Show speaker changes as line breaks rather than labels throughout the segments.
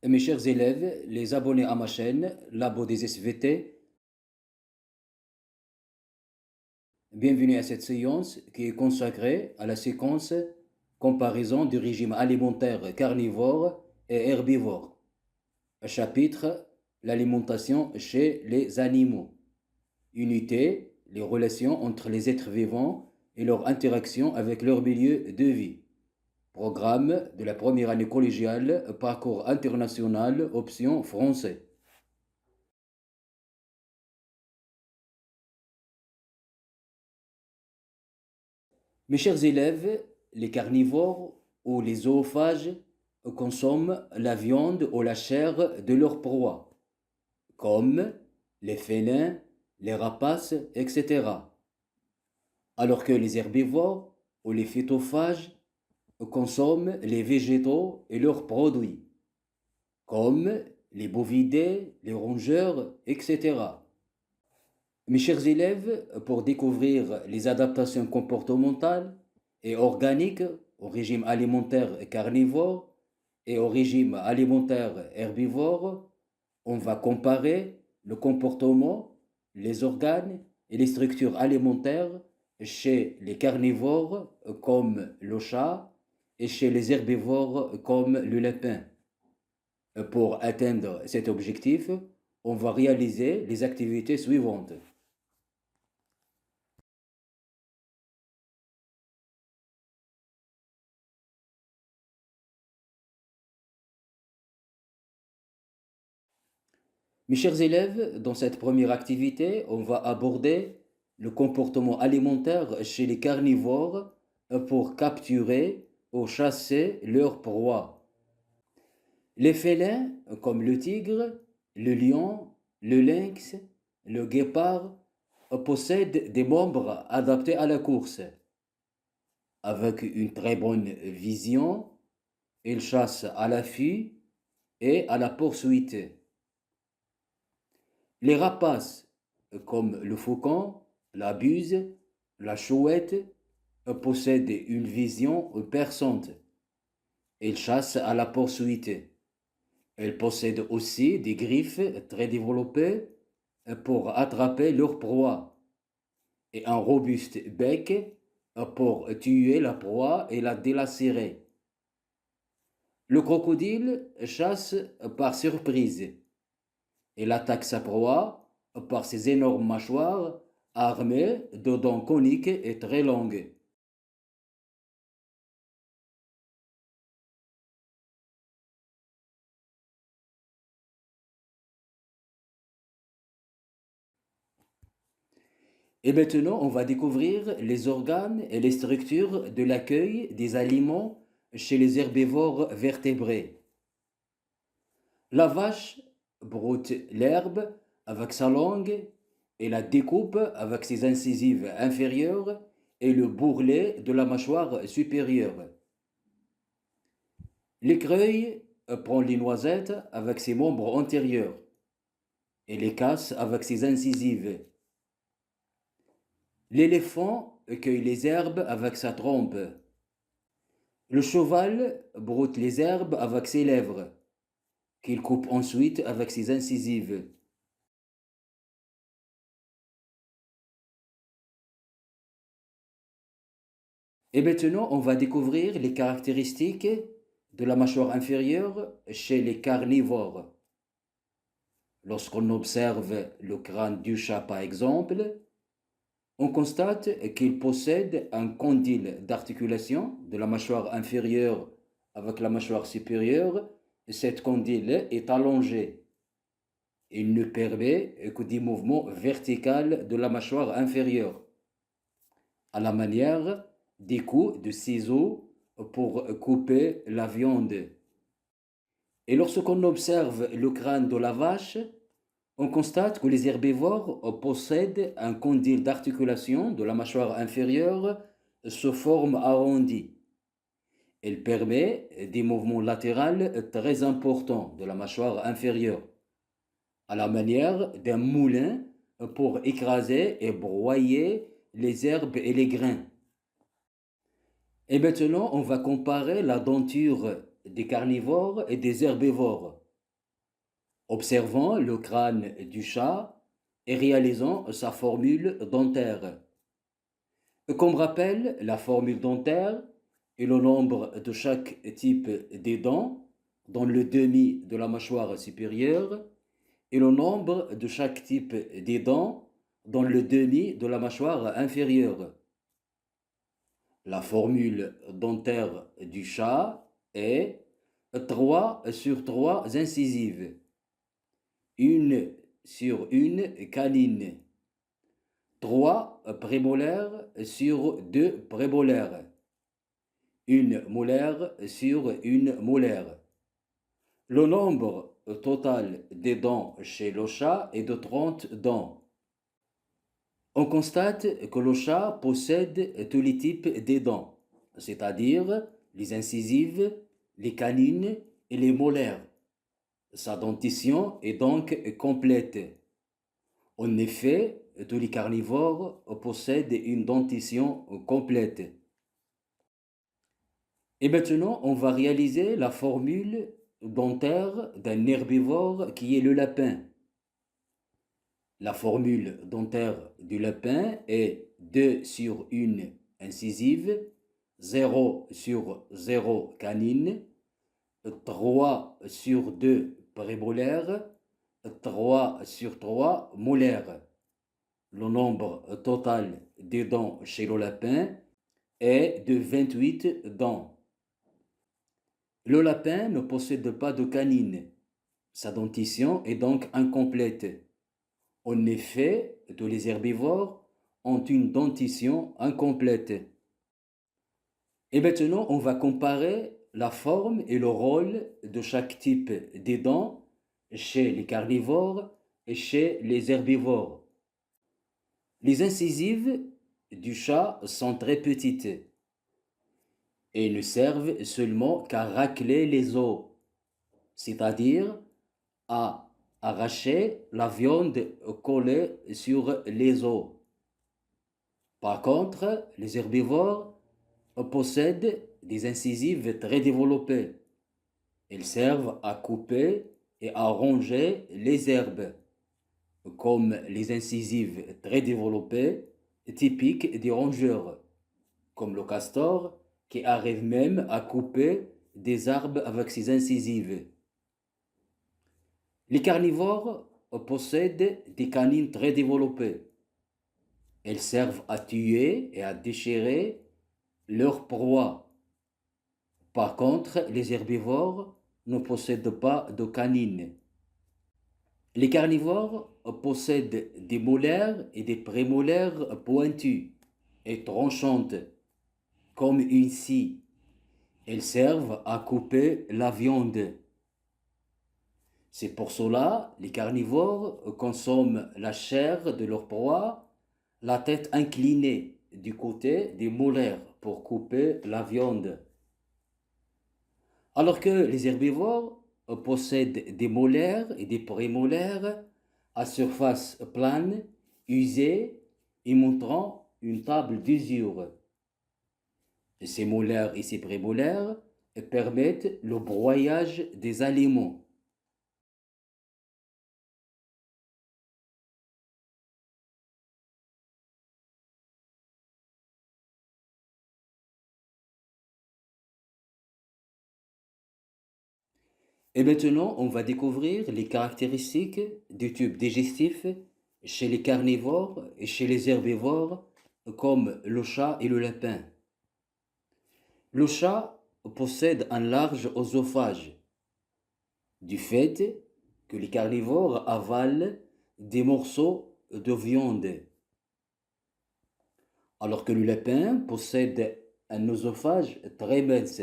Mes chers élèves, les abonnés à ma chaîne, Labo des SVT, bienvenue à cette séance qui est consacrée à la séquence comparaison du régime alimentaire carnivore et herbivore. Chapitre l'alimentation chez les animaux. Unité les relations entre les êtres vivants et leur interaction avec leur milieu de vie. Programme de la première année collégiale, parcours international, option français. Mes chers élèves, les carnivores ou les zoophages consomment la viande ou la chair de leur proie, comme les félins, les rapaces, etc. Alors que les herbivores ou les phytophages consomment les végétaux et leurs produits, comme les bovidés, les rongeurs, etc. Mes chers élèves, pour découvrir les adaptations comportementales et organiques au régime alimentaire carnivore et au régime alimentaire herbivore, on va comparer le comportement, les organes et les structures alimentaires chez les carnivores comme le chat et chez les herbivores comme le lapin. Pour atteindre cet objectif, on va réaliser les activités suivantes. Mes chers élèves, dans cette première activité, on va aborder le comportement alimentaire chez les carnivores pour capturer ou chasser leurs proies. Les félins, comme le tigre, le lion, le lynx, le guépard, possèdent des membres adaptés à la course. Avec une très bonne vision, ils chassent à l'affût et à la poursuite. Les rapaces, comme le faucon, la buse, la chouette, possèdent une vision perçante. Ils chassent à la poursuite. Elles possèdent aussi des griffes très développées pour attraper leur proie et un robuste bec pour tuer la proie et la délacérer. Le crocodile chasse par surprise. Il attaque sa proie par ses énormes mâchoires armées de dents coniques et très longues. Et maintenant, on va découvrir les organes et les structures de l'accueil des aliments chez les herbivores vertébrés. La vache broute l'herbe avec sa langue et la découpe avec ses incisives inférieures et le bourrelet de la mâchoire supérieure. L'écureuil prend les noisettes avec ses membres antérieurs et les casse avec ses incisives. L'éléphant cueille les herbes avec sa trompe. Le cheval broute les herbes avec ses lèvres, qu'il coupe ensuite avec ses incisives. Et maintenant, on va découvrir les caractéristiques de la mâchoire inférieure chez les carnivores. Lorsqu'on observe le crâne du chat, par exemple, on constate qu'il possède un condyle d'articulation de la mâchoire inférieure avec la mâchoire supérieure. Cette condyle est allongée. Il ne permet que des mouvements verticaux de la mâchoire inférieure, à la manière des coups de ciseaux pour couper la viande. Et lorsqu'on observe le crâne de la vache, on constate que les herbivores possèdent un condyle d'articulation de la mâchoire inférieure sous forme arrondie. Elle permet des mouvements latéraux très importants de la mâchoire inférieure, à la manière d'un moulin pour écraser et broyer les herbes et les grains. Et maintenant, on va comparer la denture des carnivores et des herbivores. observant le crâne du chat et réalisant sa formule dentaire. Comme rappel, la formule dentaire est le nombre de chaque type des dents dans le demi de la mâchoire supérieure et le nombre de chaque type des dents dans le demi de la mâchoire inférieure. La formule dentaire du chat est 3 sur 3 incisives, une sur une canine, 3 prémolaires sur 2 prémolaires, une molaire sur une molaire. Le nombre total des dents chez le chat est de 30 dents. On constate que le chat possède tous les types des dents, c'est-à-dire les incisives, les canines et les molaires. Sa dentition est donc complète. En effet, tous les carnivores possèdent une dentition complète. Et maintenant, on va réaliser la formule dentaire d'un herbivore qui est le lapin. La formule dentaire du lapin est 2 sur 1 incisive, 0 sur 0 canine, 3 sur 2 prémolaires, 3 sur 3 molaires. Le nombre total des dents chez le lapin est de 28 dents. Le lapin ne possède pas de canine. Sa dentition est donc incomplète. En effet, tous les herbivores ont une dentition incomplète. Et maintenant, on va comparer la forme et le rôle de chaque type des dents chez les carnivores et chez les herbivores. Les incisives du chat sont très petites et ne servent seulement qu'à racler les os, c'est-à-dire à arracher la viande collée sur les os. Par contre, les herbivores possèdent des incisives très développées. Elles servent à couper et à ronger les herbes, comme les incisives très développées typiques des rongeurs, comme le castor qui arrive même à couper des arbres avec ses incisives. Les carnivores possèdent des canines très développées. Elles servent à tuer et à déchirer leur proie. Par contre, les herbivores ne possèdent pas de canines. Les carnivores possèdent des molaires et des prémolaires pointues et tranchantes, comme une scie. Elles servent à couper la viande. C'est pour cela que les carnivores consomment la chair de leur proie, la tête inclinée du côté des molaires pour couper la viande. Alors que les herbivores possèdent des molaires et des prémolaires à surface plane, usée et montrant une table d'usure. Ces molaires et ces prémolaires permettent le broyage des aliments. Et maintenant, on va découvrir les caractéristiques du tube digestif chez les carnivores et chez les herbivores comme le chat et le lapin. Le chat possède un large œsophage du fait que les carnivores avalent des morceaux de viande, alors que le lapin possède un œsophage très mince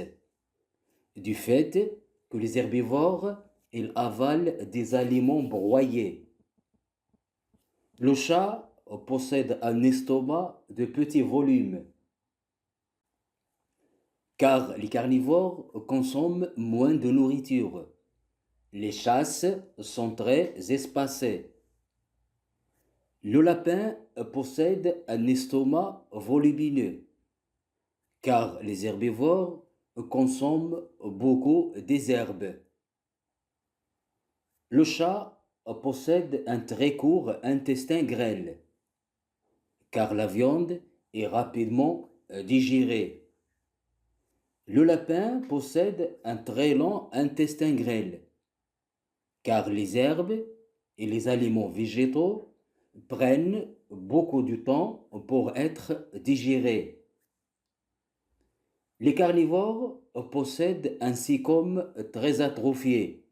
du fait que les herbivores ils avalent des aliments broyés. Le chat possède un estomac de petit volume, car les carnivores consomment moins de nourriture. Les chasses sont très espacées. Le lapin possède un estomac volumineux, car les herbivores consomment beaucoup des herbes. Le chat possède un très court intestin grêle, car la viande est rapidement digérée. Le lapin possède un très long intestin grêle, car les herbes et les aliments végétaux prennent beaucoup de temps pour être digérés. Les carnivores possèdent un cecum très atrophié,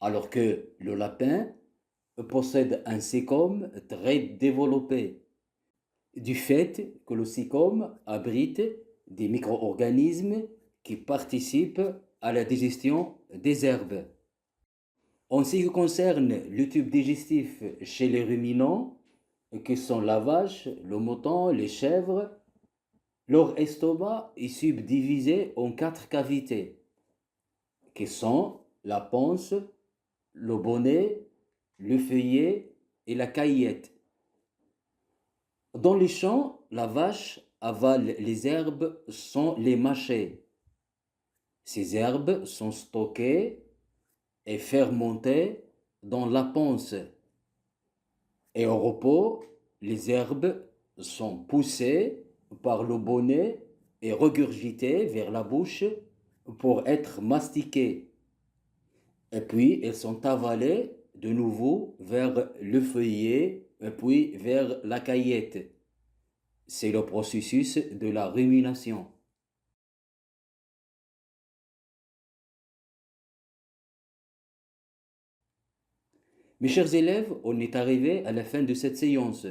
alors que le lapin possède un cecum très développé, du fait que le cecum abrite des micro-organismes qui participent à la digestion des herbes. En ce qui concerne le tube digestif chez les ruminants, que sont la vache, le mouton, les chèvres, leur estomac est subdivisé en 4 cavités, qui sont la panse, le bonnet, le feuillet et la caillette. Dans les champs, la vache avale les herbes sans les mâcher. Ces herbes sont stockées et fermentées dans la panse. Et au repos, les herbes sont poussées par le bonnet et regurgitées vers la bouche pour être mastiquées. Et puis, elles sont avalées de nouveau vers le feuillet et puis vers la caillette. C'est le processus de la rumination. Mes chers élèves, on est arrivé à la fin de cette séance.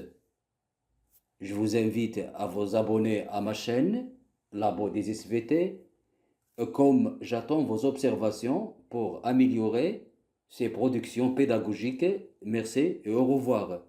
Je vous invite à vous abonner à ma chaîne, Labo des SVT, comme j'attends vos observations pour améliorer ces productions pédagogiques. Merci et au revoir.